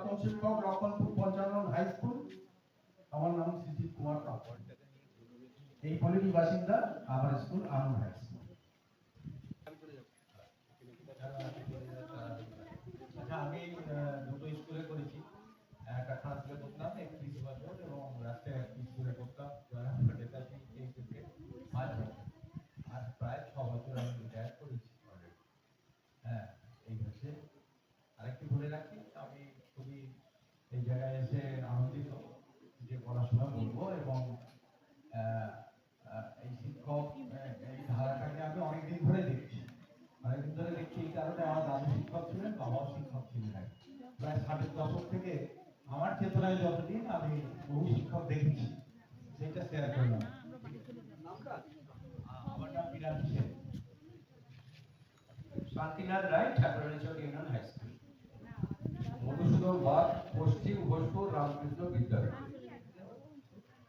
প্রাক্তন শিক্ষক Lakshmanpur Panchanan high school. আমার নাম সুজিত কুমার রাও। এই পল্লীর বাসিন্দা। আমার স্কুল আনন্দ হাই স্কুল। আচ্ছা, আমি দুটো স্কুলে করেছি। একটা ট্রান্সলেট করতাম, একটি বছর, এবং রাস্তায় একটি স্কুলে করতাম নেতাজি এই থেকে 5 বছর। আর প্রায় 6 বছর আমি রিটায়ার করেছি অলরেডি। হ্যাঁ, এই হচ্ছে। আরেকটি বলে রাখি, আমি খুবই এই জায়গায় এসে আনন্দিত যে পড়াশোনা করবো, এবং এই শিক্ষক এই ধারাটাকে আমি অনেকদিন ধরে দেখছি। এই কারণে আমার দাদু শিক্ষক ছিলেন, বাবাও শিক্ষক ছিলেন। প্রায় 60-এর দশক থেকে আমার চেতনায় যতদিন আমি বহু শিক্ষক দেখেছি, সেটা শেয়ার করলাম। আমার নাম Birat Sen. Shantinath Roy, Thakuranichak union high school. Madhusudan Bag, Paschim Ghoshpur Ramakrishna বিদ্যালয়।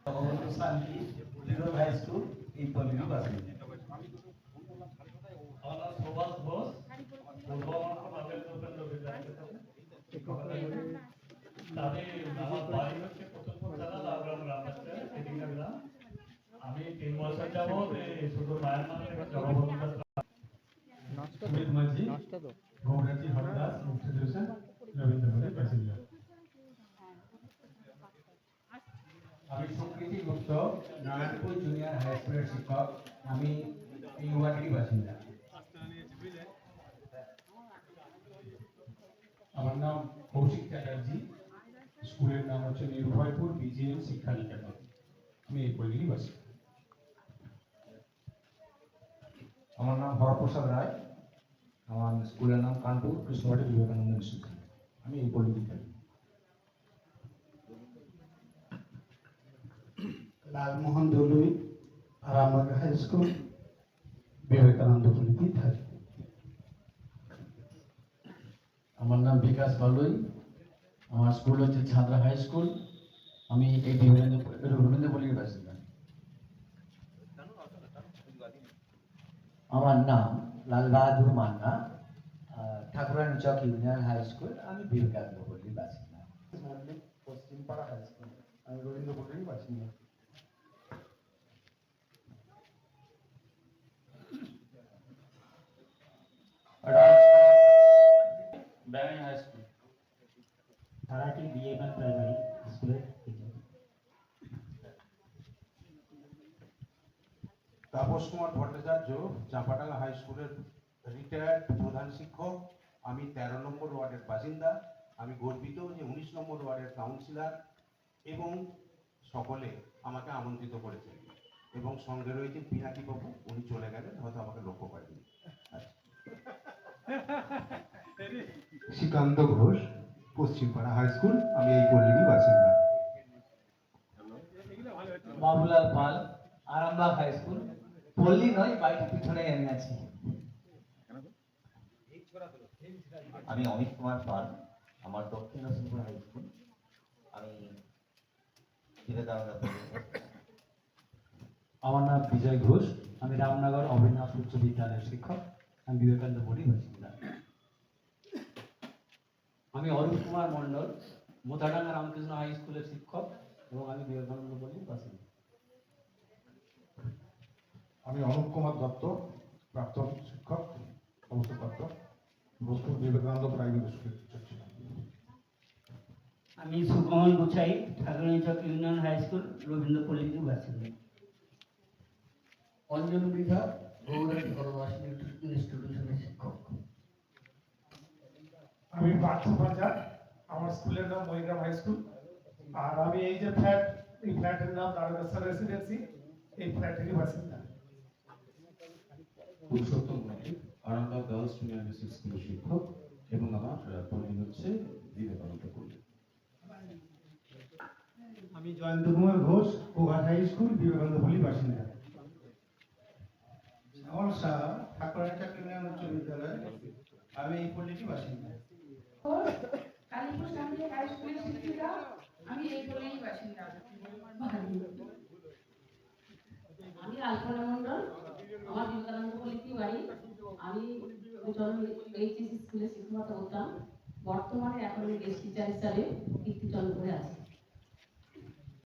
জগবন্ধু শান্তি, লিডল হাই স্কুল, এই পল্লীর বাসিন্দা। আমার নাম সুভাষ ঘোষ, পূর্ব উপেন্দ্র বিদ্যালয়। আমি আমার বাড়ি হচ্ছে প্রথমপুর থানা লালগ্রাম গ্রাম আছে, এদিকে গ্রাম। আমি 3 বছর যাবত শুধু মায়ানমার থেকে জগবন্ধু সুমিত মাঝি, গৌরাজি হরদাস, মুক্তি হোসেন, রবীন্দ্রপল্লীর বাসিন্দা। আমি সুকৃতি গুপ্ত, নারায়ণপুর জুনিয়র হাই স্কুলের শিক্ষক। আমি এই ওয়ার্ডেরই বাসিন্দা। আমার নাম কৌশিক চ্যাটার্জি, স্কুলের নাম হচ্ছে নির্ভয়পুর বিজিএম শিক্ষা নিকেতন। আমি এই পল্লীরই বাসিন্দা। আমার নাম হরপ্রসাদ রায়, আমার স্কুলের নাম কানপুর কৃষ্ণবাড়ি বিবেকানন্দ ইনস্টিটিউট। আমি এই পল্লীতে থাকি। লালমোহন দলুই, আরামবাগ হাই স্কুল, বিবেকানন্দ পল্লীতে থাকি। আমার নাম বিকাশ বালুই, আমার স্কুল হচ্ছে ছাত্রা হাই স্কুল। আমি এই রবীন্দ্রপল্লীর বাসিন্দা। আমার নাম Lal Bahadur Manna, ঠাকুরানীচক union high school. আমি বিবেকানন্দ পল্লীর বাসিন্দা। পশ্চিমপাড়া হাই স্কুল, আমি রবীন্দ্রপল্লীর বাসিন্দা। ব্যাঙাই হাই স্কুল। সারাটি বিএমএল প্রাইমারি স্কুলের তাপস কুমার ভট্টাচার্য, চাঁপাডাঙ্গা হাই স্কুলের রিটায়ার্ড প্রধান শিক্ষক। আমি 13 নম্বর ওয়ার্ডের বাসিন্দা। আমি গর্বিত যে 19 নম্বর ওয়ার্ডের কাউন্সিলর, এবং সকলে আমাকে আমন্ত্রিত করেছেন, এবং সঙ্গে রয়েছে পিনাকি বাবু। উনি চলে গেলেন, হয়তো আমাকে লক্ষ্য করেনি। শ্রীকান্ত ঘোষ, পশ্চিমপাড়া হাই স্কুল। আমি এই পল্লীরই বাসিন্দা। বাবুলাল পাল, আরামবাগ হাই স্কুল। পল্লী নয়, বাড়ির পিছনে আমি আছি। আমি অমিত কুমার পাল, আমার দক্ষিণ নরসিংপুর হাই স্কুল। আমি বিবেকানন্দ। আমার নাম বিজয় ঘোষ, আমি রামনগর অবিনাশ উচ্চ বিদ্যালয়ের শিক্ষক। আমি বিবেকানন্দ পল্লীর বাসিন্দা। আমি অরূপ কুমার মণ্ডল, মোতাডাঙ্গা রামকৃষ্ণ হাই স্কুলের শিক্ষক, এবং আমি বিবেকানন্দ পল্লীর বাসিন্দা। আমি অনুপ কুমার দত্ত, প্রাক্তন শিক্ষক, অবসরপ্রাপ্ত, বোসপুর বিবেকানন্দ প্রাইমারি স্কুলের টিচার ছিলাম। আমি সুকমল গুছাই, ঠাকুরানীচক ইউনিয়ন হাই স্কুল, রবীন্দ্রপল্লীর বাসিন্দা। অঞ্জন বিধা, গৌরাটি হরদাস ইনস্টিটিউশনের শিক্ষক। আমি পার্থ পাঞ্জা, আমার স্কুলের নাম মহিগ্রাম হাই স্কুল। আর আমি এই যে ফ্ল্যাট, এই ফ্ল্যাটের নাম তারকেশ্বর রেসিডেন্সি, এই ফ্ল্যাটেরই বাসিন্দা। পুরুষোত্তম মল্লিক, আরামবাগ গার্লস জুনিয়র স্কুলের শিক্ষক, এবং আমার পল্লী হচ্ছে বিবেকানন্দ পল্লী। আমি জয়ন্ত কুমার ঘোষ, গোঘাট হাই স্কুল, বিবেকানন্দ পল্লীর বাসিন্দা। শ্যামল শাহ, ঠাকুরানীচক ইউনিয়ন উচ্চ বিদ্যালয়। আমি এই পল্লীরই বাসিন্দা। কালীপুর শান্তি হাই স্কুলের শিক্ষিকা। আমি এই পল্লীরই বাসিন্দা। আমি আলপনা মন্ডল, আমার বিবেকানন্দ পল্লীতে বাড়ি। আমি এইচএস স্কুলে শিক্ষকতা করতাম। বর্তমানে একাডেমিক গেস্ট টিচার হিসাবে কীর্তিচন্দ্রে আছি।